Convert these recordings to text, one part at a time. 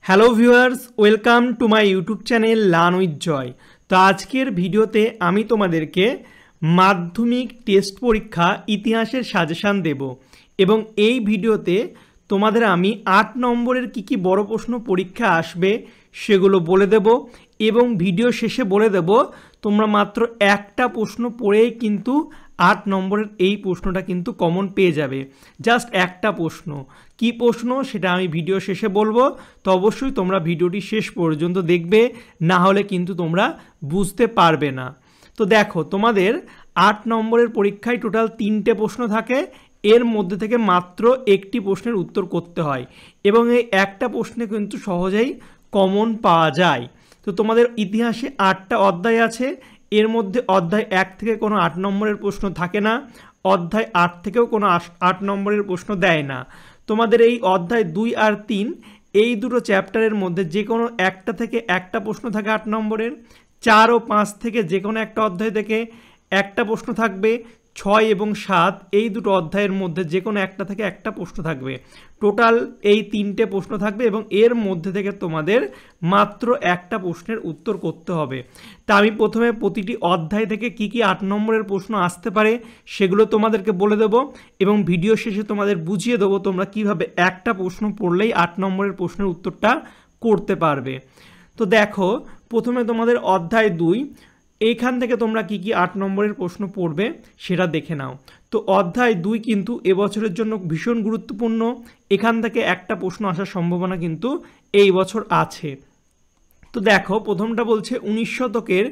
Hello viewers, welcome to my YouTube channel learn with Joy. তো আজকের ভিডিওতে আমি তোমাদেরকে মাধ্যমিক টেস্ট পরীক্ষা ইতিহাসের সাজেশান দেব এবং এই ভিডিওতে তোমাদের আমি 8 নম্বরের কি বড় প্রশ্ন পরীক্ষা আসবে সেগুলো বলে দেব এবং ভিডিও শেষে বলে দেব তোমরা মাত্র একটা প্রশ্ন পড়েই কিন্তু 8 নম্বরের এই প্রশ্নটা কিন্তু কমন পেয়ে যাবে। জাস্ট একটা প্রশ্ন, কি প্রশ্ন সেটা আমি ভিডিও শেষে বলবো। তো অবশ্যই তোমরা ভিডিওটি শেষ পর্যন্ত দেখবে, না হলে কিন্তু তোমরা বুঝতে পারবে না। তো দেখো, তোমাদের 8 নম্বরের পরীক্ষায় টোটাল 3টে প্রশ্ন থাকে, এর মধ্যে থেকে মাত্র একটি প্রশ্নের উত্তর করতে হয় এবং এই একটা প্রশ্নে কিন্তু সহজেই কমন পাওয়া যায়। তো তোমাদের ইতিহাসে 8টা অধ্যায় আছে, এর মধ্যে অধ্যায় 1 থেকে কোনো 8 নম্বরের প্রশ্ন থাকে না, অধ্যায় 8 থেকেও কোনো 8 নম্বরের প্রশ্ন দেয় না। তোমাদের এই অধ্যায় 2 আর 3 এই দুটো চ্যাপ্টারের মধ্যে যে কোনো একটা থেকে একটা প্রশ্ন থাকে 8 নম্বরের, 4 ও 5 থেকে যে কোনো একটা অধ্যায় থেকে একটা প্রশ্ন থাকবে, 6 এবং 7 এই দুটো অধ্যায়ের মধ্যে যে কোনো একটা থেকে একটা প্রশ্ন থাকবে। টোটাল এই 3টে প্রশ্ন থাকবে এবং এর মধ্যে থেকে তোমাদের মাত্র একটা প্রশ্নের উত্তর করতে হবে। তা আমি প্রথমে প্রতিটি অধ্যায় থেকে কি 8 নম্বরের প্রশ্ন আসতে পারে সেগুলো তোমাদেরকে বলে দেব এবং ভিডিও শেষে তোমাদের বুঝিয়ে দেবো তোমরা কিভাবে একটা প্রশ্ন পড়লেই 8 নম্বরের প্রশ্নের উত্তরটা করতে পারবে। তো দেখো, প্রথমে তোমাদের অধ্যায় 2, এইখান থেকে তোমরা কি 8 নম্বরের প্রশ্ন পড়বে সেটা দেখে নাও। তো অধ্যায় 2 কিন্তু এবছরের জন্য ভীষণ গুরুত্বপূর্ণ, এখান থেকে একটা প্রশ্ন আসার সম্ভাবনা কিন্তু এই বছর আছে। তো দেখো, প্রথমটা বলছে 19 শতকের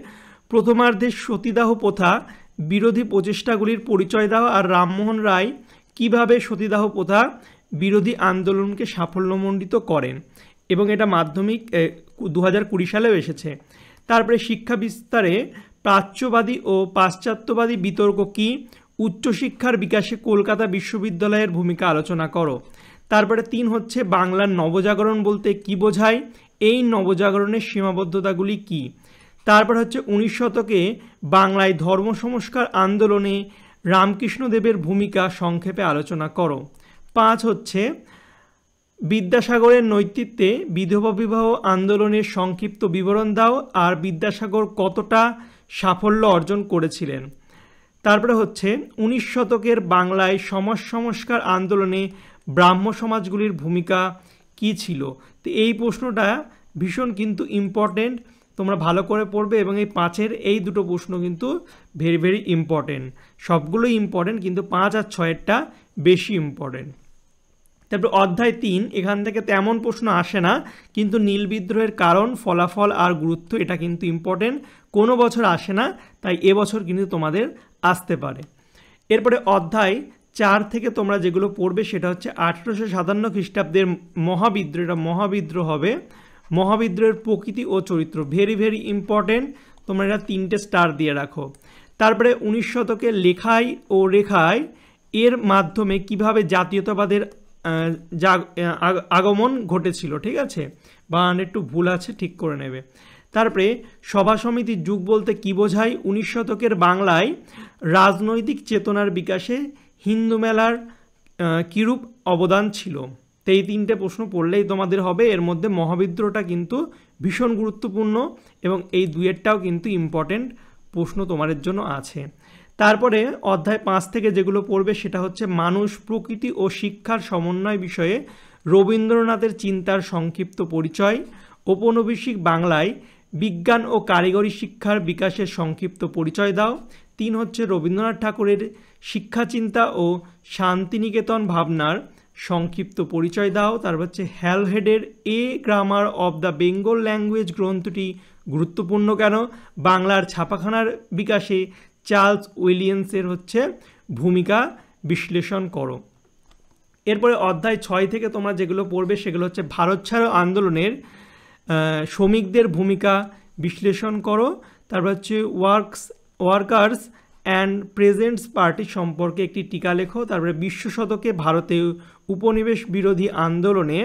প্রথমার্ধে সতীদাহ প্রথা বিরোধী প্রচেষ্টাগুলির পরিচয় দাও আর রামমোহন রায় কিভাবে সতীদাহ প্রথা বিরোধী আন্দোলনকে সাফল্যমণ্ডিত করেন, এবং এটা মাধ্যমিক 2020 সালেও এসেছে। তারপরে শিক্ষা বিস্তারে প্রাচ্যবাদী ও পাশ্চাত্যবাদী বিতর্ক কি, উচ্চশিক্ষার বিকাশে কলকাতা বিশ্ববিদ্যালয়ের ভূমিকা আলোচনা করো। তারপরে 3 হচ্ছে বাংলার নবজাগরণ বলতে কি বোঝায়, এই নবজাগরণের সীমাবদ্ধতাগুলি কি। তারপর হচ্ছে 19 শতকে বাংলায় ধর্ম সংস্কার আন্দোলনে রামকৃষ্ণদেবের ভূমিকা সংক্ষেপে আলোচনা করো। 5 হচ্ছে বিদ্যাসাগরের নেতৃত্বে বিধবা বিবাহ আন্দোলনের সংক্ষিপ্ত বিবরণ দাও আর বিদ্যাসাগর কতটা সাফল্য অর্জন করেছিলেন। তারপরে হচ্ছে 19 শতকের বাংলায় সমাজ সংস্কার আন্দোলনে ব্রাহ্ম সমাজগুলির ভূমিকা কি ছিল। তো এই প্রশ্নটা ভীষণ কিন্তু ইম্পর্টেন্ট, তোমরা ভালো করে পড়বে এবং এই 5-এর এই দুটো প্রশ্ন কিন্তু ভেরি ভেরি ইম্পর্টেন্ট। সবগুলোই ইম্পর্টেন্ট কিন্তু 5 আর 6-এরটা বেশি ইম্পর্টেন্ট। তারপর অধ্যায় 3, এখান থেকে তেমন প্রশ্ন আসে না, কিন্তু নীল বিদ্রোহের কারণ, ফলাফল আর গুরুত্ব এটা কিন্তু ইম্পর্টেন্ট, কোনো বছর আসে না, তাই এবছর কিন্তু তোমাদের আসতে পারে। এরপরে অধ্যায় 4 থেকে তোমরা যেগুলো পড়বে সেটা হচ্ছে 1857 খ্রিস্টাব্দের মহাবিদ্রোহ, এটা মহাবিদ্রোহ হবে, মহাবিদ্রোহের প্রকৃতি ও চরিত্র, ভেরি ভেরি ইম্পর্টেন্ট, তোমরা এটা 3টে স্টার দিয়ে রাখো। তারপরে 19 শতকে লেখায় ও রেখায় এর মাধ্যমে কিভাবে জাতীয়তাবাদের আগমন ঘটেছিল, ঠিক আছে, বা একটু ভুল আছে ঠিক করে নেবে। তারপরে সভা সমিতির যুগ বলতে কি বোঝায়, 19 শতকের বাংলায় রাজনৈতিক চেতনার বিকাশে হিন্দু মেলার কিরূপ অবদান ছিল। তো এই 3টে প্রশ্ন পড়লেই তোমাদের হবে। এর মধ্যে মহাবিদ্রোহটা কিন্তু ভীষণ গুরুত্বপূর্ণ এবং এই 2-এরটাও কিন্তু ইম্পর্টেন্ট প্রশ্ন তোমাদের জন্য আছে। তারপরে অধ্যায় 5 থেকে যেগুলো পড়বে সেটা হচ্ছে মানুষ, প্রকৃতি ও শিক্ষার সমন্বয় বিষয়ে রবীন্দ্রনাথের চিন্তার সংক্ষিপ্ত পরিচয়, ঔপনিবেশিক বাংলায় বিজ্ঞান ও কারিগরি শিক্ষার বিকাশের সংক্ষিপ্ত পরিচয় দাও। 3 হচ্ছে রবীন্দ্রনাথ ঠাকুরের শিক্ষা চিন্তা ও শান্তিনিকেতন ভাবনার সংক্ষিপ্ত পরিচয় দাও। তারপর হচ্ছে হ্যালহেডের a grammar of the Bengal language গ্রন্থটি গুরুত্বপূর্ণ কেন, বাংলার ছাপাখানার বিকাশে চার্লস উইলিয়ামসের হচ্ছে ভূমিকা বিশ্লেষণ করো। এরপরে অধ্যায় 6 থেকে তোমরা যেগুলো পড়বে সেগুলো হচ্ছে ভারত ছাড়ো আন্দোলনের শ্রমিকদের ভূমিকা বিশ্লেষণ করো। তারপর হচ্ছে ওয়ার্কার্স অ্যান্ড প্রেজেন্টস পার্টি সম্পর্কে একটি টিকা লেখো। তারপরে 20 শতকে ভারতে উপনিবেশ বিরোধী আন্দোলনে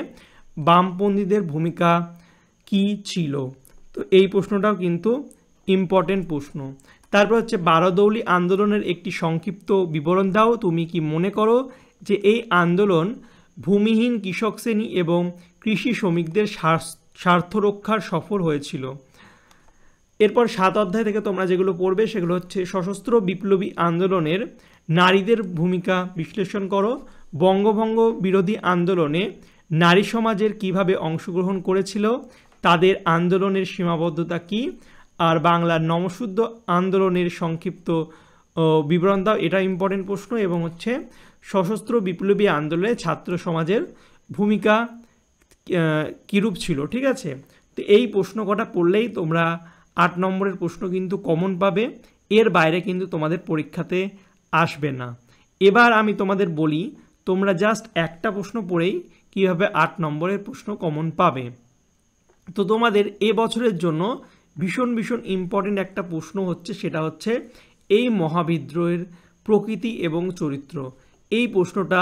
বামপন্থীদের ভূমিকা কি ছিল। তো এই প্রশ্নটাও কিন্তু ইম্পর্টেন্ট প্রশ্ন। তারপর হচ্ছে বারোদৌলি আন্দোলনের একটি সংক্ষিপ্ত বিবরণ দাও, তুমি কি মনে করো যে এই আন্দোলন ভূমিহীন কৃষক শ্রেণী এবং কৃষি শ্রমিকদের স্বার্থ রক্ষার সফর হয়েছিল। এরপর 7 অধ্যায় থেকে তোমরা যেগুলো পড়বে সেগুলো হচ্ছে সশস্ত্র বিপ্লবী আন্দোলনের নারীদের ভূমিকা বিশ্লেষণ করো, বঙ্গভঙ্গ বিরোধী আন্দোলনে নারী সমাজের কিভাবে অংশগ্রহণ করেছিল, তাদের আন্দোলনের সীমাবদ্ধতা কী, আর বাংলার নমশুদ্ধ আন্দোলনের সংক্ষিপ্ত বিবরণ দাও, এটা ইম্পর্টেন্ট প্রশ্ন। এবং হচ্ছে সশস্ত্র বিপ্লবী আন্দোলনে ছাত্র সমাজের ভূমিকা কীরূপ ছিল। ঠিক আছে, তো এই প্রশ্ন কটা পড়লেই তোমরা 8 নম্বরের প্রশ্ন কিন্তু কমন পাবে, এর বাইরে কিন্তু তোমাদের পরীক্ষাতে আসবে না। এবার আমি তোমাদের বলি তোমরা জাস্ট একটা প্রশ্ন পড়েই কীভাবে 8 নম্বরের প্রশ্ন কমন পাবে। তো তোমাদের এবছরের জন্য ভীষণ ভীষণ ইম্পর্টেন্ট একটা প্রশ্ন হচ্ছে, সেটা হচ্ছে এই মহাবিদ্রোহের প্রকৃতি এবং চরিত্র। এই প্রশ্নটা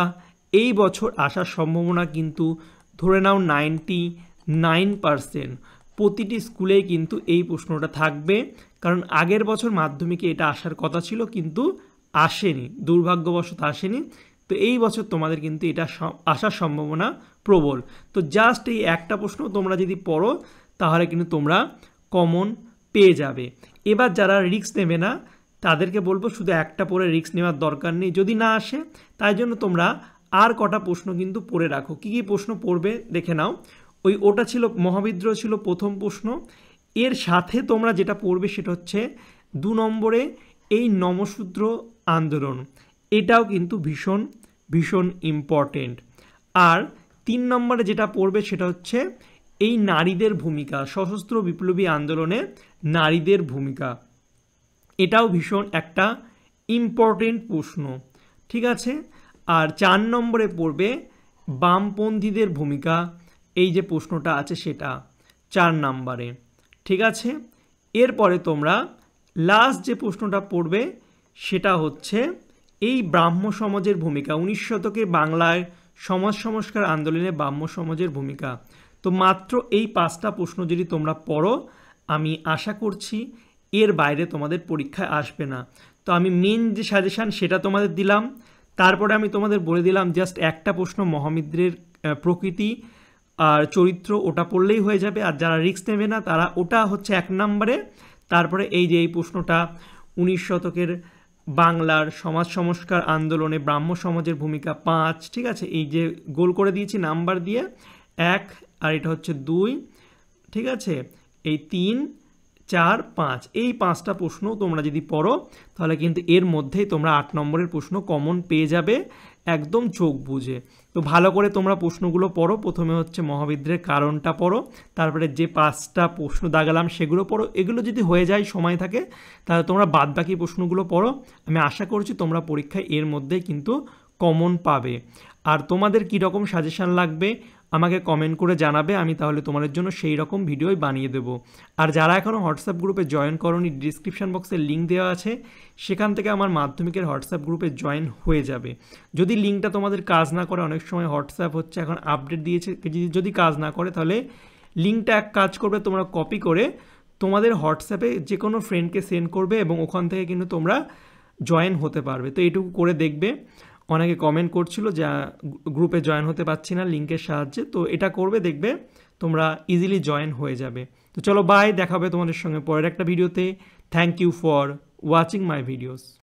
এই বছর আসার সম্ভাবনা কিন্তু ধরে নাও 99%। প্রতিটি স্কুলেই কিন্তু এই প্রশ্নটা থাকবে, কারণ আগের বছর মাধ্যমিকে এটা আসার কথা ছিল কিন্তু আসেনি, দুর্ভাগ্যবশত আসেনি। তো এই বছর তোমাদের কিন্তু এটা আসার সম্ভাবনা প্রবল। তো জাস্ট এই একটা প্রশ্ন তোমরা যদি পড়ো তাহলে কিন্তু তোমরা কমন পেয়ে যাবে। এবার যারা রিস্ক নেবে না তাদেরকে বলবো শুধু একটা পড়ে রিস্ক নেওয়ার দরকার নেই, যদি না আসে তাই জন্য তোমরা আর কটা প্রশ্ন কিন্তু পড়ে রাখো। কী কী প্রশ্ন পড়বে দেখে নাও। ওটা ছিল মহাবিদ্রোহ ছিল প্রথম প্রশ্ন, এর সাথে তোমরা যেটা পড়বে সেটা হচ্ছে 2 নম্বরে এই নমশূদ্র আন্দোলন, এটাও কিন্তু ভীষণ ভীষণ ইম্পর্টেন্ট। আর 3 নম্বরে যেটা পড়বে সেটা হচ্ছে এই নারীদের ভূমিকা, সশস্ত্র বিপ্লবী আন্দোলনে নারীদের ভূমিকা, এটাও ভীষণ একটা ইম্পর্টেন্ট প্রশ্ন। ঠিক আছে, আর 4 নম্বরে পড়বে বামপন্থীদের ভূমিকা, এই যে প্রশ্নটা আছে সেটা 4 নম্বরে। ঠিক আছে, এরপরে তোমরা লাস্ট যে প্রশ্নটা পড়বে সেটা হচ্ছে এই ব্রাহ্ম সমাজের ভূমিকা, 19 শতকে বাংলায় সমাজ সংস্কার আন্দোলনে ব্রাহ্ম সমাজের ভূমিকা। তো মাত্র এই 5টা প্রশ্ন যদি তোমরা পড়ো আমি আশা করছি এর বাইরে তোমাদের পরীক্ষায় আসবে না। তো আমি মেন যে সাজেশান সেটা তোমাদের দিলাম, তারপরে আমি তোমাদের বলে দিলাম জাস্ট একটা প্রশ্ন মহাবিদ্রের প্রকৃতি আর চরিত্র, ওটা পড়লেই হয়ে যাবে। আর যারা রিস্ক নেবে না তারা ওটা হচ্ছে 1 নম্বরে। তারপরে এই যে এই প্রশ্নটা 19 শতকের বাংলার সমাজ সংস্কার আন্দোলনে ব্রাহ্ম সমাজের ভূমিকা 5। ঠিক আছে, এই যে গোল করে দিয়েছি নাম্বার দিয়ে 1, আর এটা হচ্ছে 2। ঠিক আছে, এই 3, 4, 5 এই 5টা প্রশ্ন তোমরা যদি পড়ো তাহলে কিন্তু এর মধ্যেই তোমরা 8 নম্বরের প্রশ্ন কমন পেয়ে যাবে একদম চোখ বুঝে। তো ভালো করে তোমরা প্রশ্নগুলো পড়ো। প্রথমে হচ্ছে মহাবিদ্রের কারণটা পড়ো, তারপরে যে 5টা প্রশ্ন দাগালাম সেগুলো পড়ো। এগুলো যদি হয়ে যায় সময় থাকে তাহলে তোমরা বাদবাকি প্রশ্নগুলো পড়ো। আমি আশা করছি তোমরা পরীক্ষায় এর মধ্যেই কিন্তু কমন পাবে। আর তোমাদের কী রকম সাজেশান লাগবে আমাকে কমেন্ট করে জানাবে, আমি তাহলে তোমাদের জন্য সেই রকম ভিডিওই বানিয়ে দেবো। আর যারা এখনও হোয়াটসঅ্যাপ গ্রুপে জয়েন করোনি ডিসক্রিপশান বক্সে লিঙ্ক দেওয়া আছে, সেখান থেকে আমার মাধ্যমিকের হোয়াটসঅ্যাপ গ্রুপে জয়েন হয়ে যাবে। যদি লিঙ্কটা তোমাদের কাজ না করে, অনেক সময় হোয়াটসঅ্যাপ হচ্ছে এখন আপডেট দিয়েছে, যদি কাজ না করে তাহলে লিঙ্কটা এক কাজ করবে, তোমরা কপি করে তোমাদের হোয়াটসঅ্যাপে যে কোনো ফ্রেন্ডকে সেন্ড করবে এবং ওখান থেকে কিন্তু তোমরা জয়েন হতে পারবে। তো এইটুকু করে দেখবে। অনেকে কমেন্ট করছিল যে গ্রুপে জয়েন হতে পারছি না লিঙ্কের সাহায্যে, তো এটা করবে, দেখবে তোমরা ইজিলি জয়েন হয়ে যাবে। তো চলো বাই, দেখা হবে তোমাদের সঙ্গে পরের একটা ভিডিওতে। Thank you for watching my videos.